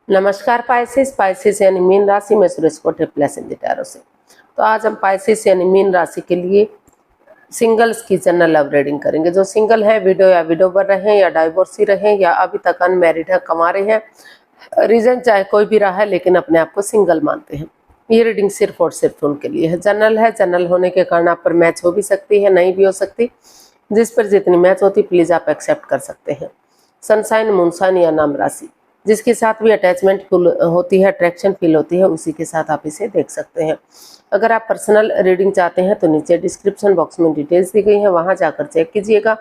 नमस्कार Pisces. Pisces यानी mean राशि में सुरेश कोटे प्लस इन टैरो से। तो आज हम पाइसेस यानी मीन राशि के लिए सिंगल्स की जनरल लव रीडिंग करेंगे। जो सिंगल है, विडो या विडोवर रहे या डाइवोर्सी रहे या अभी तक अनमैरिड है, कमा रहे हैं, रीजन चाहे कोई भी रहा है लेकिन अपने आप को सिंगल मानते हैं, ये रीडिंग सिर्फ और सिर्फ उनके लिए है। जनरल है, जनरल होने के कारण आप पर मैच हो भी सकती है, नहीं भी हो सकती। जिस पर जितनी मैच होती प्लीज आप एक्सेप्ट कर सकते हैं। सनसाइन, मूनसाइन या नाम राशि, जिसके साथ भी अटैचमेंट फील होती है, अट्रैक्शन फील होती है, उसी के साथ आप इसे देख सकते हैं। अगर आप पर्सनल रीडिंग चाहते हैं तो नीचे डिस्क्रिप्शन बॉक्स में डिटेल्स दी गई हैं, वहां जाकर चेक कीजिएगा।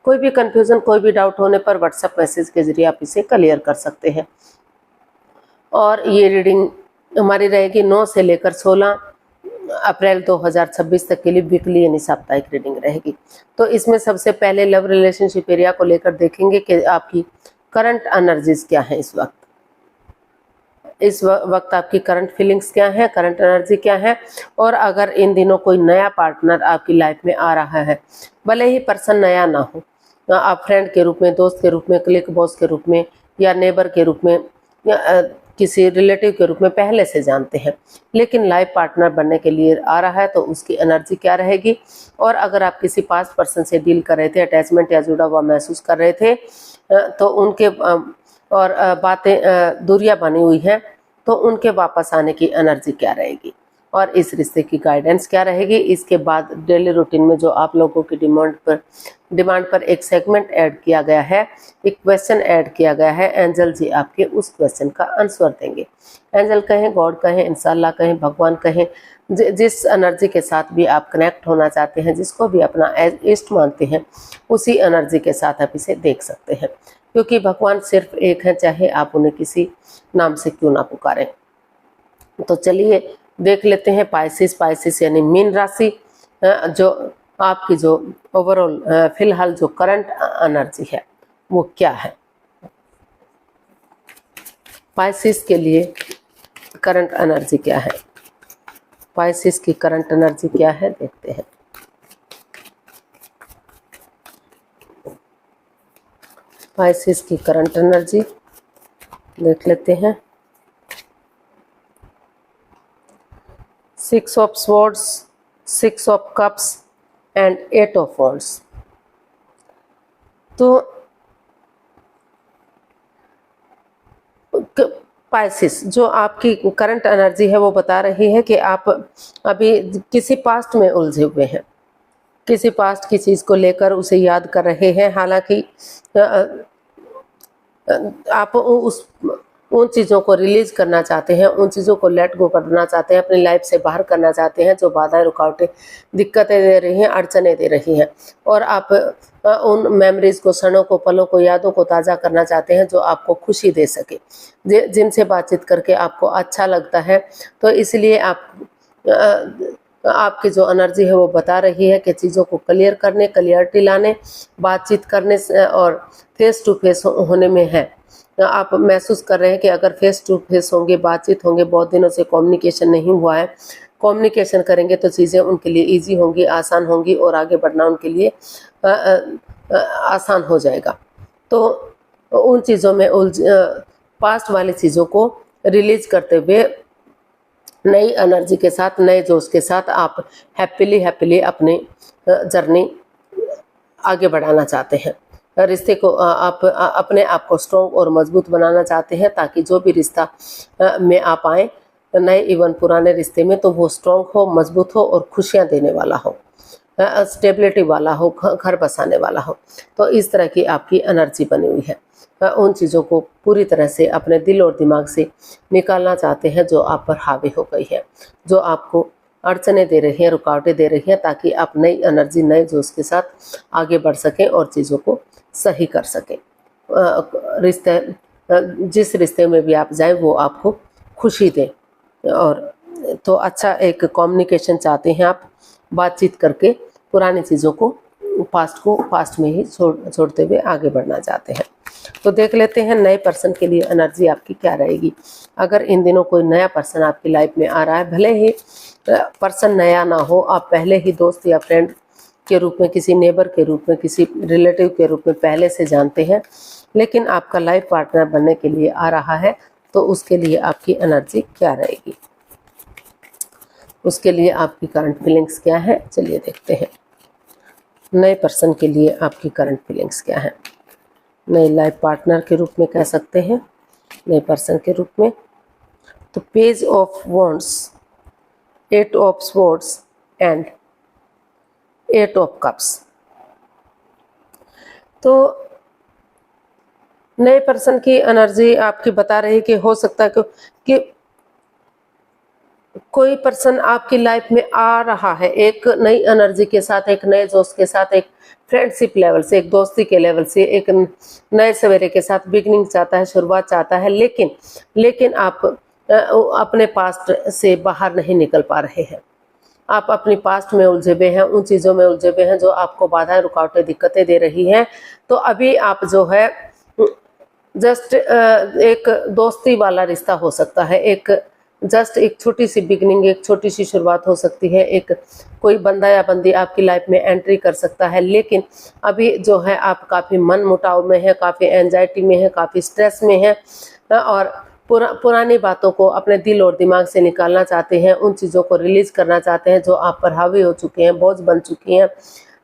कोई भी कंफ्यूजन, कोई भी डाउट होने पर व्हाट्सएप मैसेज के जरिए आप इसे क्लियर कर सकते हैं। और ये रीडिंग हमारी रहेगी 9 से लेकर 16 अप्रैल 2026 तक के लिए वीकली यानी साप्ताहिक रीडिंग रहेगी। तो इसमें सबसे पहले लव रिलेशनशिप एरिया को लेकर देखेंगे कि आपकी करंट एनर्जीज क्या है इस वक्त आपकी करंट फीलिंग्स क्या है, करंट एनर्जी क्या है। और अगर इन दिनों कोई नया पार्टनर आपकी लाइफ में आ रहा है, भले ही पर्सन नया ना हो, आप फ्रेंड के रूप में, दोस्त के रूप में, क्लिक बॉस के रूप में या नेबर के रूप में या किसी रिलेटिव के रूप में पहले से जानते हैं, लेकिन लाइफ पार्टनर बनने के लिए आ रहा है, तो उसकी एनर्जी क्या रहेगी। और अगर आप किसी पास्ट पर्सन से डील कर रहे थे, अटैचमेंट या जुड़ा हुआ महसूस कर रहे थे, तो उनके और बातें दूरियां बनी हुई हैं, तो उनके वापस आने की एनर्जी क्या रहेगी और इस रिश्ते की गाइडेंस क्या रहेगी। इसके बाद डेली रूटीन में जो आप लोगों की डिमांड पर एक सेगमेंट ऐड किया गया है, एक क्वेश्चन ऐड किया गया है। एंजल जी आपके उस क्वेश्चन का आंसर देंगे। एंजल कहें, गॉड कहें, इंशाल्लाह कहें, भगवान कहें, जिस एनर्जी के साथ भी आप कनेक्ट होना चाहते हैं, जिसको भी अपना इष्ट मानते हैं, उसी एनर्जी के साथ आप इसे देख सकते हैं, क्योंकि भगवान सिर्फ एक है, चाहे आप उन्हें किसी नाम से क्यों ना पुकारें। तो चलिए देख लेते हैं पाइसेस यानी मीन राशि, जो आपकी जो ओवरऑल फिलहाल जो करंट एनर्जी है वो क्या है। पाइसेस के लिए करंट एनर्जी क्या है, पाइसेस की करंट एनर्जी क्या है, देखते हैं। पाइसेस की करंट एनर्जी देख लेते हैं। 6 of swords, 6 of cups and 8 of wands. तो पाइसेस जो आपकी करंट एनर्जी है वो बता रही है कि आप अभी किसी पास्ट में उलझे हुए हैं, किसी पास्ट की चीज़ को लेकर उसे याद कर रहे हैं। हालांकि आप उन चीज़ों को रिलीज करना चाहते हैं, उन चीज़ों को लेट गो करना चाहते हैं, अपनी लाइफ से बाहर करना चाहते हैं जो बाधाएं, रुकावटें, दिक्कतें दे रही हैं, अड़चनें दे रही हैं। और आप उन मेमोरीज को, क्षणों को, पलों को, यादों को ताज़ा करना चाहते हैं जो आपको खुशी दे सके, जिनसे बातचीत करके आपको अच्छा लगता है। तो इसलिए आपकी जो एनर्जी है वो बता रही है कि चीज़ों को क्लियर करने, क्लियरिटी लाने, बातचीत करने और फेस टू फेस होने में है। आप महसूस कर रहे हैं कि अगर फेस टू फेस होंगे, बातचीत होंगे, बहुत दिनों से कम्युनिकेशन नहीं हुआ है, कम्युनिकेशन करेंगे तो चीज़ें उनके लिए इजी होंगी, आसान होंगी और आगे बढ़ना उनके लिए आसान हो जाएगा। तो उन चीज़ों में पास्ट वाली चीज़ों को रिलीज करते हुए नई एनर्जी के साथ, नए जोश के साथ आप हैप्पीली अपनी जर्नी आगे बढ़ाना चाहते हैं। रिश्ते को आप अपने आप को स्ट्रॉन्ग और मजबूत बनाना चाहते हैं, ताकि जो भी रिश्ता में आप आए, नए इवन पुराने रिश्ते में, तो वो स्ट्रॉन्ग हो, मजबूत हो और खुशियां देने वाला हो, स्टेबिलिटी वाला हो, घर बसाने वाला हो। तो इस तरह की आपकी एनर्जी बनी हुई है। उन चीज़ों को पूरी तरह से अपने दिल और दिमाग से निकालना चाहते हैं जो आप पर हावी हो गई है, जो आपको अड़चनें दे रही हैं, रुकावटें दे रही हैं, ताकि आप नई एनर्जी, नए जोश के साथ आगे बढ़ सकें और चीज़ों को सही कर सकें। रिश्ते, जिस रिश्ते में भी आप जाए वो आपको खुशी दे। और तो अच्छा एक कम्युनिकेशन चाहते हैं आप, बातचीत करके पुरानी चीज़ों को, पास्ट में ही छोड़ते हुए आगे बढ़ना चाहते हैं। तो देख लेते हैं नए पर्सन के लिए एनर्जी आपकी क्या रहेगी। अगर इन दिनों कोई नया पर्सन आपकी लाइफ में आ रहा है, भले ही पर्सन नया ना हो, आप पहले ही दोस्त या फ्रेंड के रूप में, किसी नेबर के रूप में, किसी रिलेटिव के रूप में पहले से जानते हैं, लेकिन आपका लाइफ पार्टनर बनने के लिए आ रहा है, तो उसके लिए आपकी एनर्जी क्या रहेगी, उसके लिए आपकी करंट फीलिंग्स क्या है, चलिए देखते हैं। नए पर्सन के लिए आपकी करंट फीलिंग्स क्या है, नए लाइफ पार्टनर के रूप में कह सकते हैं, नए पर्सन के रूप में। तो page of wands, 8 of swords and 8 of cups. तो नए पर्सन की एनर्जी आपकी बता रही कि हो सकता है कि कोई पर्सन आपकी लाइफ में आ रहा है एक नई एनर्जी के साथ, एक नए जोश के साथ, एक फ्रेंडशिप लेवल से, एक दोस्ती के लेवल से, एक नए सवेरे के साथ बिगनिंग चाहता है, शुरुआत चाहता है। लेकिन आप अपने पास्ट से बाहर नहीं निकल पा रहे हैं। आप अपनी पास्ट में उलझे हुए हैं, उन चीज़ों में उलझे हुए हैं जो आपको बाधाएं, रुकावटें, दिक्कतें दे रही हैं। तो अभी आप जो है जस्ट एक दोस्ती वाला रिश्ता हो सकता है, एक छोटी सी बिगनिंग, एक छोटी सी शुरुआत हो सकती है, एक कोई बंदा या बंदी आपकी लाइफ में एंट्री कर सकता है। लेकिन अभी जो है आप काफ़ी मन मुटाव में है, काफ़ी एंजाइटी में है, काफ़ी स्ट्रेस में है और पुरानी बातों को अपने दिल और दिमाग से निकालना चाहते हैं, उन चीज़ों को रिलीज करना चाहते हैं जो आप पर हावी हो चुके हैं, बोझ बन चुकी हैं,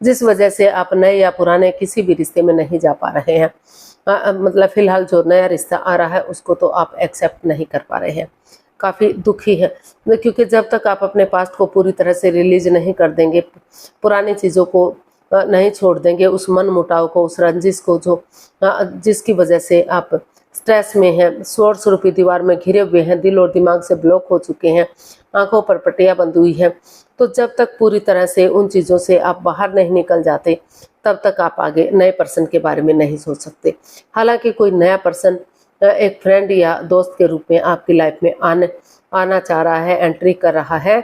जिस वजह से आप नए या पुराने किसी भी रिश्ते में नहीं जा पा रहे हैं। मतलब फिलहाल जो नया रिश्ता आ रहा है उसको तो आप एक्सेप्ट नहीं कर पा रहे हैं, काफ़ी दुखी है, क्योंकि जब तक आप अपने पास्ट को पूरी तरह से रिलीज नहीं कर देंगे, पुरानी चीज़ों को नहीं छोड़ देंगे, उस मन मुटाव को, उस रंजिश को जो जिसकी वजह से आप स्ट्रेस में हैं, स्वर्ण स्वरूपी दीवार में घिरे हुए हैं, दिल और दिमाग से ब्लॉक हो चुके हैं, आंखों पर पट्टियां बंधी हुई हैं, तो जब तक पूरी तरह से उन चीज़ों से आप बाहर नहीं निकल जाते तब तक आप आगे नए पर्सन के बारे में नहीं सोच सकते। हालांकि कोई नया पर्सन एक फ्रेंड या दोस्त के रूप में आपकी लाइफ में आना चाह रहा है, एंट्री कर रहा है,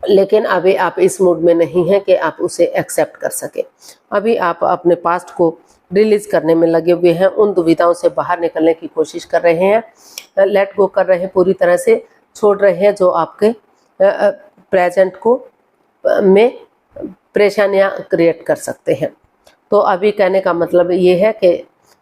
लेकिन अभी आप इस मूड में नहीं हैं कि आप उसे एक्सेप्ट कर सके। अभी आप अपने पास्ट को रिलीज करने में लगे हुए हैं, उन दुविधाओं से बाहर निकलने की कोशिश कर रहे हैं, लेट गो कर रहे हैं, पूरी तरह से छोड़ रहे हैं जो आपके प्रेजेंट को में परेशानियां क्रिएट कर सकते हैं। तो अभी कहने का मतलब ये है कि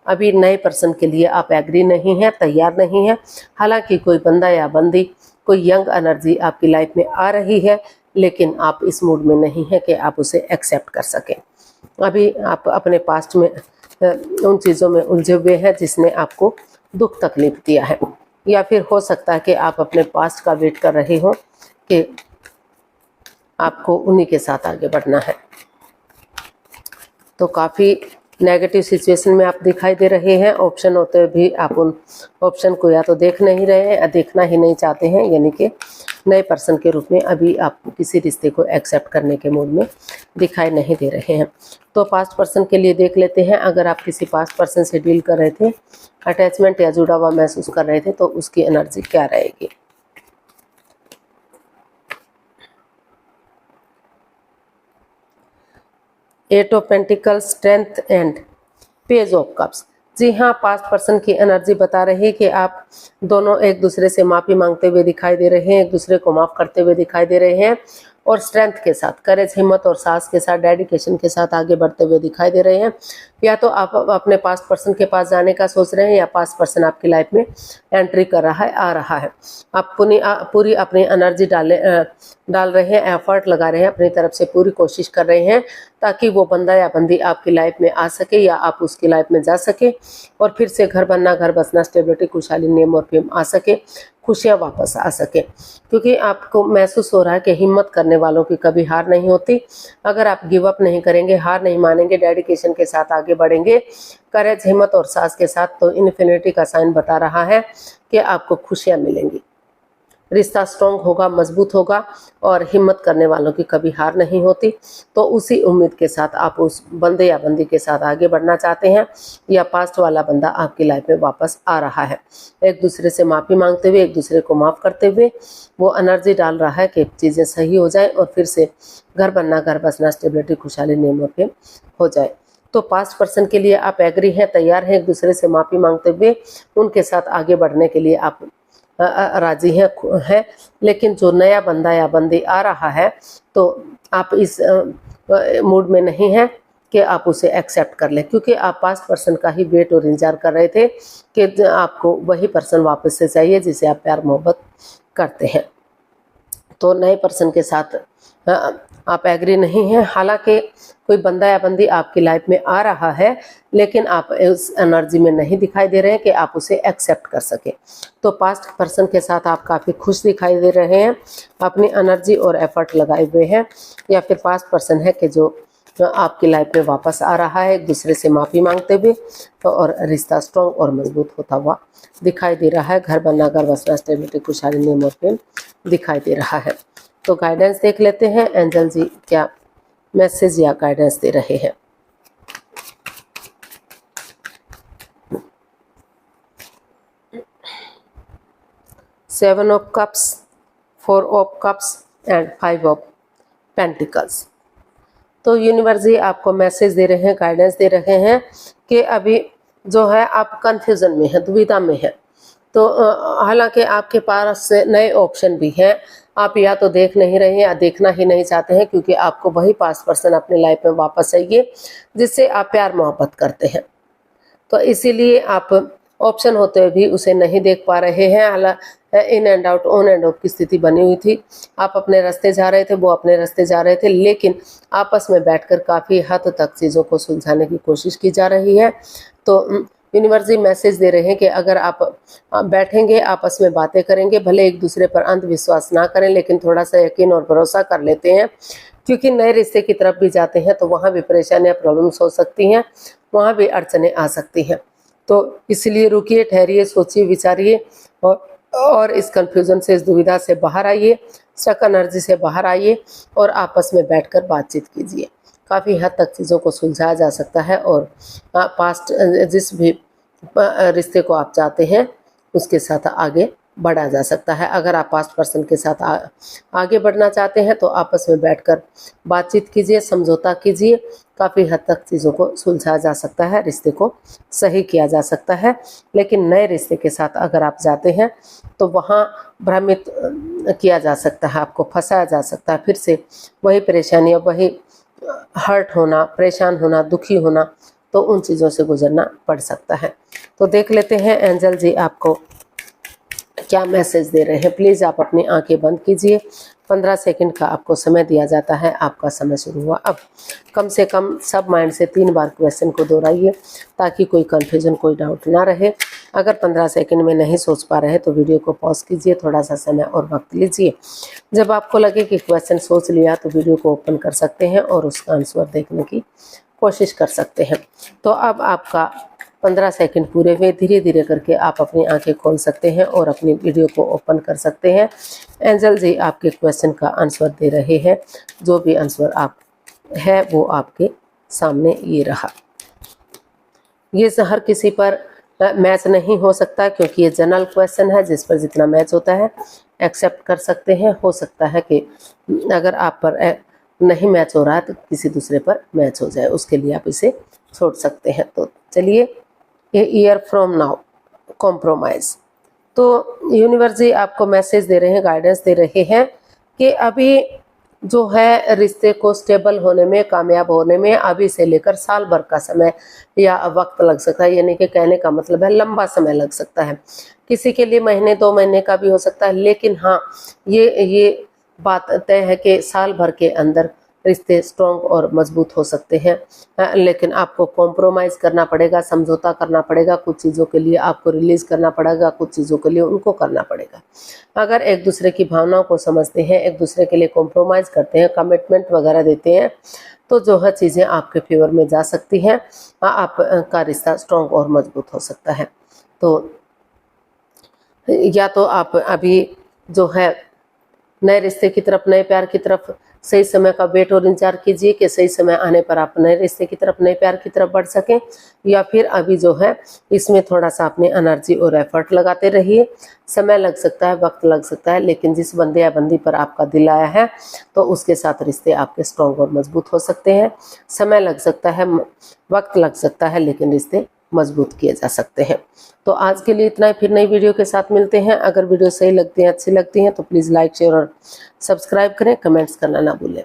अभी नए पर्सन के लिए आप एग्री नहीं हैं, तैयार नहीं हैं। हालांकि कोई बंदा या बंदी, कोई यंग एनर्जी आपकी लाइफ में आ रही है, लेकिन आप इस मूड में नहीं हैं कि आप उसे एक्सेप्ट कर सकें। अभी आप अपने पास्ट में उन चीज़ों में उलझे हुए हैं जिसने आपको दुख तकलीफ दिया है, या फिर हो सकता है कि आप अपने पास्ट का वेट कर रहे हो कि आपको उन्हीं के साथ आगे बढ़ना है। तो काफ़ी नेगेटिव सिचुएशन में आप दिखाई दे रहे हैं। ऑप्शन होते हुए भी आप उन ऑप्शन को या तो देख नहीं रहे हैं या देखना ही नहीं चाहते हैं, यानी कि नए पर्सन के रूप में अभी आप किसी रिश्ते को एक्सेप्ट करने के मूड में दिखाई नहीं दे रहे हैं। तो पास्ट पर्सन के लिए देख लेते हैं। अगर आप किसी पास्ट पर्सन से डील कर रहे थे, अटैचमेंट या जुड़ा हुआ महसूस कर रहे थे, तो उसकी एनर्जी क्या रहेगी। Eight of pentacles, strength and page of cups. जी हाँ, पास्ट पर्सन की एनर्जी बता रही है कि आप दोनों एक दूसरे से माफ़ी मांगते हुए दिखाई दे रहे हैं, एक दूसरे को माफ़ करते हुए दिखाई दे रहे हैं और स्ट्रेंथ के साथ, करेज, हिम्मत और साहस के साथ, डेडिकेशन के साथ आगे बढ़ते हुए दिखाई दे रहे हैं। या तो आप अपने पास्ट पर्सन के पास जाने का सोच रहे हैं या पास्ट पर्सन आपकी लाइफ में एंट्री कर रहा है, आ रहा है। आप पूरी अपनी एनर्जी डाल रहे हैं, एफर्ट लगा रहे हैं, अपनी तरफ से पूरी कोशिश कर रहे हैं ताकि वो बंदा या बंदी आपकी लाइफ में आ सके या आप उसकी लाइफ में जा सके और फिर से घर बनना, घर बसना, स्टेबिलिटी, खुशहाली, नेम और फेम आ सके, खुशियाँ वापस आ सके। क्योंकि आपको महसूस हो रहा है कि हिम्मत करने वालों की कभी हार नहीं होती। अगर आप गिव अप नहीं करेंगे, हार नहीं मानेंगे, डेडिकेशन के साथ आगे बढ़ेंगे, करेज, हिम्मत और साहस के साथ, तो इन्फिनिटी का साइन बता रहा है कि आपको खुशियाँ मिलेंगी। रिश्ता स्ट्रॉन्ग होगा, मजबूत होगा और हिम्मत करने वालों की कभी हार नहीं होती। तो उसी उम्मीद के साथ आप उस बंदे या बंदी के साथ आगे बढ़ना चाहते हैं या पास्ट वाला बंदा आपकी लाइफ में वापस आ रहा है। एक दूसरे से माफ़ी मांगते हुए, एक दूसरे को माफ़ करते हुए वो एनर्जी डाल रहा है कि चीज़ें सही हो जाए और फिर से घर बनना, घर बसना, स्टेबिलिटी, खुशहाली, नेम और फेम हो जाए। तो पास्ट पर्सन के लिए आप एग्री हैं, तैयार हैं, एक दूसरे से माफ़ी मांगते हुए उनके साथ आगे बढ़ने के लिए आप राजी है। लेकिन जो नया बंदा या बंदी आ रहा है तो आप इस मूड में नहीं हैं कि आप उसे एक्सेप्ट कर लें, क्योंकि आप पास्ट पर्सन का ही वेट और इंतजार कर रहे थे कि आपको वही पर्सन वापस से चाहिए जिसे आप प्यार मोहब्बत करते हैं। तो नए पर्सन के साथ आप एग्री नहीं हैं। हालांकि कोई बंदा या बंदी आपकी लाइफ में आ रहा है, लेकिन आप उस एनर्जी में नहीं दिखाई दे रहे हैं कि आप उसे एक्सेप्ट कर सके। तो पास्ट पर्सन के साथ आप काफ़ी खुश दिखाई दे रहे हैं, अपनी एनर्जी और एफर्ट लगाए हुए हैं, या फिर पास्ट पर्सन है कि जो आपकी लाइफ में वापस आ रहा है एक दूसरे से माफ़ी मांगते हुए, तो और रिश्ता स्ट्रॉन्ग और मजबूत होता हुआ दिखाई दे रहा है। घर बनना, घर बसना, स्टेबिलिटी, खुशहाली, नियम और प्रेम दिखाई दे रहा है। तो गाइडेंस देख लेते हैं, एंजल जी क्या मैसेज या गाइडेंस दे रहे हैं। Seven of cups, 4 of cups and 5 of pentacles. तो यूनिवर्स जी आपको मैसेज दे रहे हैं, गाइडेंस दे रहे हैं कि अभी जो है आप कंफ्यूजन में है, दुविधा में है। तो हालांकि आपके पास नए ऑप्शन भी हैं, आप या तो देख नहीं रहे हैं या देखना ही नहीं चाहते हैं, क्योंकि आपको वही पास्ट पर्सन अपने लाइफ में वापस चाहिए जिससे आप प्यार मोहब्बत करते हैं। तो इसीलिए आप ऑप्शन होते हुए भी उसे नहीं देख पा रहे हैं। In and out, on end of की स्थिति बनी हुई थी। आप अपने रास्ते जा रहे थे, वो अपने रास्ते जा रहे थे, लेकिन आपस में बैठकर काफ़ी हद तक चीज़ों को सुलझाने की कोशिश की जा रही है। तो यूनिवर्स जी मैसेज दे रहे हैं कि अगर आप बैठेंगे, आपस में बातें करेंगे, भले एक दूसरे पर अंधविश्वास ना करें, लेकिन थोड़ा सा यकीन और भरोसा कर लेते हैं, क्योंकि नए रिश्ते की तरफ भी जाते हैं तो वहाँ भी परेशानियाँ, प्रॉब्लम्स हो सकती हैं, वहाँ भी अड़चनें आ सकती हैं। तो इसलिए रुकिए, ठहरिए, सोचिए, विचारिए और इस कन्फ्यूजन से, इस दुविधा से बाहर आइए, स्टक एनर्जी से बाहर आइए और आपस में बैठकर बातचीत कीजिए। काफ़ी हद तक चीज़ों को सुलझाया जा सकता है और पास्ट जिस भी रिश्ते को आप चाहते हैं उसके साथ आगे बढ़ा जा सकता है। अगर आप पास्ट पर्सन के साथ आगे बढ़ना चाहते हैं तो आपस में बैठकर बातचीत कीजिए, समझौता कीजिए, काफ़ी हद तक चीज़ों को सुलझाया जा सकता है, रिश्ते को सही किया जा सकता है। लेकिन नए रिश्ते के साथ अगर आप जाते हैं तो वहाँ भ्रमित किया जा सकता है, आपको फंसाया जा सकता है, फिर से वही परेशानियाँ, वही हर्ट होना, परेशान होना, दुखी होना, तो उन चीज़ों से गुजरना पड़ सकता है। तो देख लेते हैं एंजल जी आपको क्या मैसेज दे रहे हैं। प्लीज़ आप अपनी आंखें बंद कीजिए। 15 सेकंड का आपको समय दिया जाता है। आपका समय शुरू हुआ। अब कम से कम सब माइंड से 3 बार क्वेश्चन को दोहराइए ताकि कोई कन्फ्यूजन, कोई डाउट ना रहे। अगर 15 सेकंड में नहीं सोच पा रहे तो वीडियो को पॉज कीजिए, थोड़ा सा समय और वक्त लीजिए। जब आपको लगे कि क्वेश्चन सोच लिया तो वीडियो को ओपन कर सकते हैं और उसका आंसर देखने की कोशिश कर सकते हैं। तो अब आपका 15 सेकंड पूरे हुए। धीरे धीरे करके आप अपनी आंखें खोल सकते हैं और अपनी वीडियो को ओपन कर सकते हैं। एंजल जी आपके क्वेश्चन का आंसर दे रहे हैं। जो भी आंसर आप है वो आपके सामने ये रहा। ये हर किसी पर मैच नहीं हो सकता, क्योंकि ये जनरल क्वेश्चन है। जिस पर जितना मैच होता है एक्सेप्ट कर सकते हैं। हो सकता है कि अगर आप पर नहीं मैच हो रहा है तो किसी दूसरे पर मैच हो जाए, उसके लिए आप इसे छोड़ सकते हैं। तो चलिए, a year from now, compromise. तो यूनिवर्स जी आपको मैसेज दे रहे हैं, गाइडेंस दे रहे हैं कि अभी जो है रिश्ते को स्टेबल होने में, कामयाब होने में अभी से लेकर साल भर का समय या वक्त लग सकता है। यानी कि कहने का मतलब है लंबा समय लग सकता है। किसी के लिए महीने 2 महीने का भी हो सकता है, लेकिन हाँ ये बात तय है कि साल भर के अंदर रिश्ते स्ट्रॉन्ग और मजबूत हो सकते हैं। लेकिन आपको कॉम्प्रोमाइज़ करना पड़ेगा, समझौता करना पड़ेगा। कुछ चीज़ों के लिए आपको रिलीज़ करना पड़ेगा, कुछ चीज़ों के लिए उनको करना पड़ेगा। अगर एक दूसरे की भावनाओं को समझते हैं, एक दूसरे के लिए कॉम्प्रोमाइज़ करते हैं, कमिटमेंट वगैरह देते हैं, तो जो है चीज़ें आपके फेवर में जा सकती हैं। आपका रिश्ता स्ट्रॉन्ग और मजबूत हो सकता है। तो या तो आप अभी जो है नए रिश्ते की तरफ, नए प्यार की तरफ सही समय का वेट और इंतजार कीजिए कि सही समय आने पर आप नए रिश्ते की तरफ, नए प्यार की तरफ बढ़ सकें, या फिर अभी जो है इसमें थोड़ा सा अपनी एनर्जी और एफर्ट लगाते रहिए। समय लग सकता है, वक्त लग सकता है, लेकिन जिस बंदे या बंदी पर आपका दिल आया है तो उसके साथ रिश्ते आपके स्ट्रॉन्ग और मजबूत हो सकते हैं। समय लग सकता है, वक्त लग सकता है, लेकिन रिश्ते मजबूत किए जा सकते हैं। तो आज के लिए इतना ही। फिर नई वीडियो के साथ मिलते हैं। अगर वीडियो सही लगती है, अच्छी लगती हैं तो प्लीज़ लाइक, शेयर और सब्सक्राइब करें। कमेंट्स करना ना भूलें।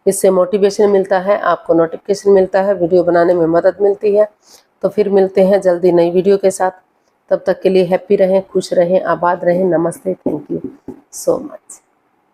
इससे मोटिवेशन मिलता है, आपको नोटिफिकेशन मिलता है, वीडियो बनाने में मदद मिलती है। तो फिर मिलते हैं जल्दी नई वीडियो के साथ। तब तक के लिए हैप्पी रहें, खुश रहें, आबाद रहें। नमस्ते, थैंक यू सो मच।